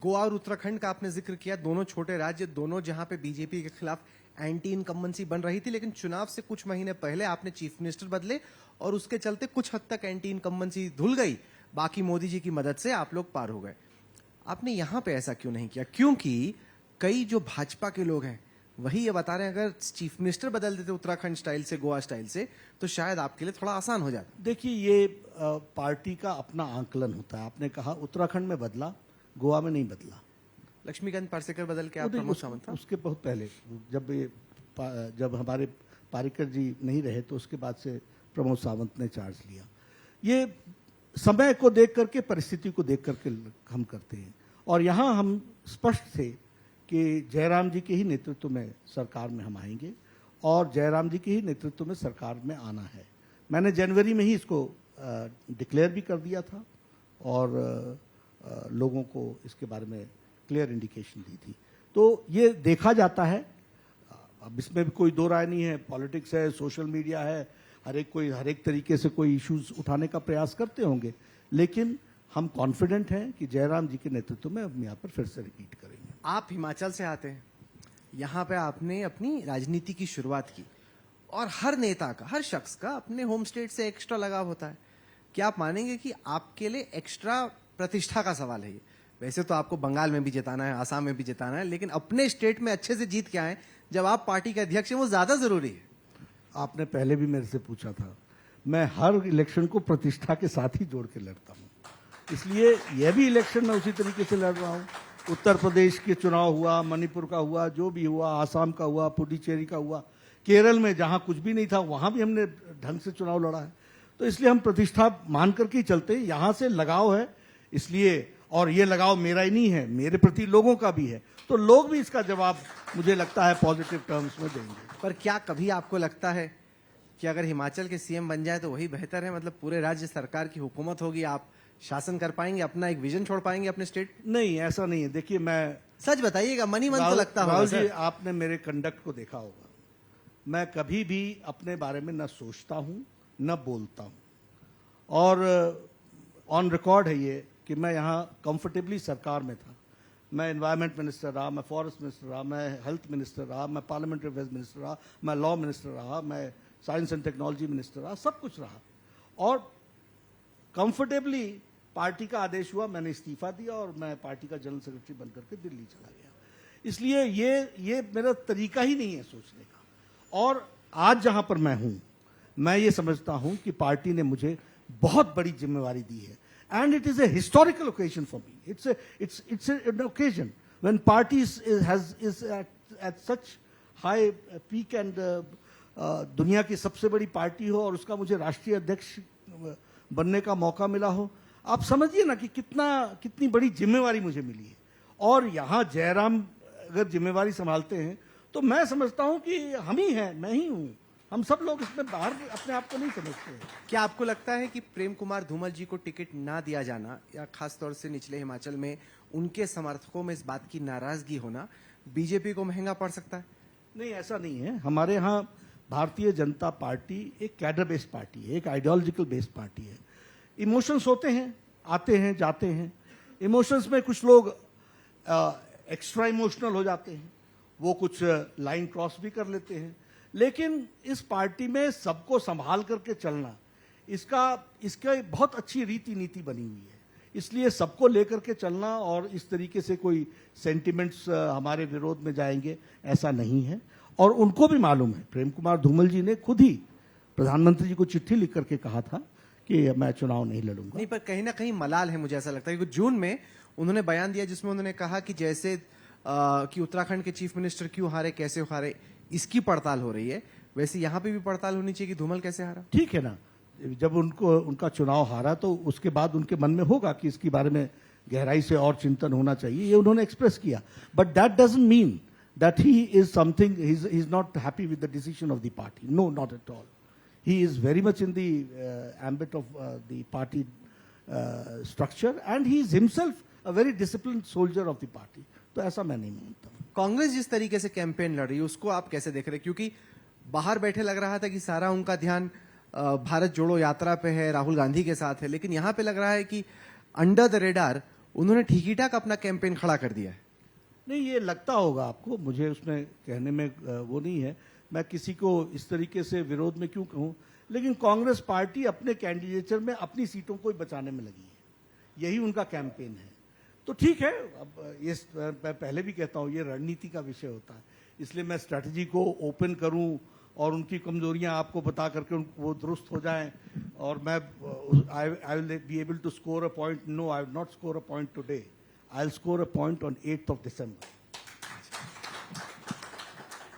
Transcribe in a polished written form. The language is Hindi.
गोवा और उत्तराखंड का आपने जिक्र किया, दोनों छोटे राज्य, दोनों जहां पे बीजेपी के खिलाफ एंटी इनकम्बेंसी बन रही थी, लेकिन चुनाव से कुछ महीने पहले आपने चीफ मिनिस्टर बदले और उसके चलते कुछ हद तक एंटी इनकम्बेंसी धुल गई। बाकी मोदी जी की मदद से आप लोग पार हो गए। आपने यहां पे ऐसा क्यों नहीं किया? क्योंकि कई जो भाजपा के लोग हैं वही ये बता रहे हैं, अगर चीफ मिनिस्टर बदल देते उत्तराखंड स्टाइल से, गोवा स्टाइल से, तो शायद आपके लिए थोड़ा आसान हो जाता। देखिए, ये पार्टी का अपना आंकलन होता है। आपने कहा उत्तराखंड में बदला, गोवा में नहीं बदला। लक्ष्मीकांत पार्सेकर बदल के आप प्रमोद सावंत था? उसके बहुत पहले, जब हमारे पारिकर जी नहीं रहे तो उसके बाद से प्रमोद सावंत ने चार्ज लिया। ये समय को देख करके, परिस्थिति को देख करके हम करते हैं। और यहाँ हम स्पष्ट थे कि जयराम जी के ही नेतृत्व में सरकार में हम आएंगे और जयराम जी के ही नेतृत्व में सरकार में आना है। मैंने जनवरी में ही इसको डिक्लेयर भी कर दिया था और लोगों को इसके बारे में क्लियर इंडिकेशन दी थी। तो ये देखा जाता है, अब इसमें भी कोई दो राय नहीं है। पॉलिटिक्स है, सोशल मीडिया है, हर एक तरीके से कोई इश्यूज उठाने का प्रयास करते होंगे, लेकिन हम कॉन्फिडेंट हैं कि जयराम जी के नेतृत्व में हम यहाँ पर फिर से रिपीट करेंगे। आप हिमाचल से आते हैं, यहाँ पे आपने अपनी राजनीति की शुरुआत की और हर नेता का, हर शख्स का अपने होम स्टेट से एक्स्ट्रा लगाव होता है। क्या आप मानेंगे कि आपके लिए एक्स्ट्रा प्रतिष्ठा का सवाल है ये? वैसे तो आपको बंगाल में भी जिताना है, आसाम में भी जिताना है, लेकिन अपने स्टेट में अच्छे से जीत के आए जब आप पार्टी के अध्यक्ष हैं, वो ज्यादा जरूरी है। आपने पहले भी मेरे से पूछा था, मैं हर इलेक्शन को प्रतिष्ठा के साथ ही जोड़ के लड़ता हूँ, इसलिए यह भी इलेक्शन मैं उसी तरीके से लड़ रहा हूँ। उत्तर प्रदेश के चुनाव हुआ, मणिपुर का हुआ, जो भी हुआ, आसाम का हुआ, पुडुचेरी का हुआ, केरल में जहां कुछ भी नहीं था वहां भी हमने ढंग से चुनाव लड़ा है। तो इसलिए हम प्रतिष्ठा मान करके ही चलते हैं। यहां से लगाव है इसलिए, और ये लगाव मेरा ही नहीं है, मेरे प्रति लोगों का भी है। तो लोग भी इसका जवाब मुझे लगता है पॉजिटिव टर्म्स में देंगे। पर क्या कभी आपको लगता है कि अगर हिमाचल के सीएम बन जाए तो वही बेहतर है? मतलब पूरे राज्य सरकार की हुकूमत होगी, आप शासन कर पाएंगे, अपना एक विजन छोड़ पाएंगे अपने स्टेट? नहीं, ऐसा नहीं है। देखिए, मैं सच बताइएगा, मनी मन तो लगता होगा। राहुल जी, आपने मेरे कंडक्ट को देखा होगा, मैं कभी भी अपने बारे में न सोचता हूं न बोलता हूं। और ऑन रिकॉर्ड है ये कि मैं यहाँ कंफर्टेबली सरकार में था। मैं एनवायरमेंट मिनिस्टर रहा, मैं फॉरेस्ट मिनिस्टर रहा, मैं हेल्थ मिनिस्टर रहा, मैं पार्लियामेंट्री अफेयर्स मिनिस्टर रहा, मैं लॉ मिनिस्टर रहा, मैं साइंस एंड टेक्नोलॉजी मिनिस्टर रहा, सब कुछ रहा। और कंफर्टेबली पार्टी का आदेश हुआ, मैंने इस्तीफा दिया और मैं पार्टी का जनरल सेक्रेटरी बनकर के दिल्ली चला गया। इसलिए ये मेरा तरीका ही नहीं है सोचने का। और आज जहां पर मैं हूं, मैं ये समझता हूं कि पार्टी ने मुझे बहुत बड़ी जिम्मेवारी दी है। And it is a historical occasion for me. It's an occasion when party is at such high peak and दुनिया की सबसे बड़ी पार्टी हो और उसका मुझे राष्ट्रीय अध्यक्ष बनने का मौका मिला हो। आप समझिए ना कि कितनी बड़ी जिम्मेवारी मुझे मिली है। और यहाँ जयराम अगर जिम्मेवारी संभालते हैं तो मैं समझता हूँ कि हम ही हैं, मैं ही हूँ। हम सब लोग इसमें बाहर अपने आप को नहीं समझते हैं। क्या आपको लगता है कि प्रेम कुमार धूमल जी को टिकट ना दिया जाना या खासतौर से निचले हिमाचल में उनके समर्थकों में इस बात की नाराजगी होना बीजेपी को महंगा पड़ सकता है? नहीं, ऐसा नहीं है। हमारे यहाँ भारतीय जनता पार्टी एक कैडर बेस्ड पार्टी है, एक आइडियोलॉजिकल बेस्ड पार्टी है। इमोशंस होते हैं, आते हैं जाते हैं। इमोशंस में कुछ लोग एक्स्ट्रा इमोशनल हो जाते हैं, वो कुछ लाइन क्रॉस भी कर लेते हैं। लेकिन इस पार्टी में सबको संभाल करके चलना, इसका बहुत अच्छी रीति नीति बनी हुई है। इसलिए सबको लेकर के चलना और इस तरीके से कोई सेंटिमेंट्स हमारे विरोध में जाएंगे, ऐसा नहीं है। और उनको भी मालूम है, प्रेम कुमार धूमल जी ने खुद ही प्रधानमंत्री जी को चिट्ठी लिख करके कहा था कि मैं चुनाव नहीं लड़ूंगा। नहीं, पर कहीं ना कहीं मलाल है, मुझे ऐसा लगता है। क्योंकि जून में उन्होंने बयान दिया जिसमें उन्होंने कहा कि जैसे कि उत्तराखंड के चीफ मिनिस्टर क्यों हारे, कैसे हारे, इसकी पड़ताल हो रही है, वैसे यहाँ पे भी पड़ताल होनी चाहिए कि धूमल कैसे हारा। ठीक है ना, जब उनका चुनाव हारा तो उसके बाद उनके मन में होगा कि इसके बारे में गहराई से और चिंतन होना चाहिए, ये उन्होंने एक्सप्रेस किया। But that doesn't mean that he is something, he is not happy with the decision of the party. No, not at all. He is very much in the ambit of the party structure and he is himself a very disciplined soldier of the party. तो ऐसा मैं नहीं मानता। कांग्रेस जिस तरीके से कैंपेन लड़ रही है उसको आप कैसे देख रहे हैं? क्योंकि बाहर बैठे लग रहा था कि सारा उनका ध्यान भारत जोड़ो यात्रा पे है, राहुल गांधी के साथ है, लेकिन यहां पे लग रहा है कि अंडर द रेडार उन्होंने ठीक ही ठाक अपना कैंपेन खड़ा कर दिया है। नहीं, ये लगता होगा आपको, मुझे उसमें कहने में वो नहीं है। मैं किसी को इस तरीके से विरोध में क्यों कहूं, लेकिन कांग्रेस पार्टी अपने कैंडिडेचर में अपनी सीटों को ही बचाने में लगी है, यही उनका कैंपेन है। तो ठीक है, अब ये मैं पहले भी कहता हूं, ये रणनीति का विषय होता है, इसलिए मैं स्ट्रैटेजी को ओपन करूं और उनकी कमजोरियां आपको बता करके वो दुरुस्त हो जाएं, और मैं I will be able to score a point. No, I will not score a point today, I will score a point on 8th of December.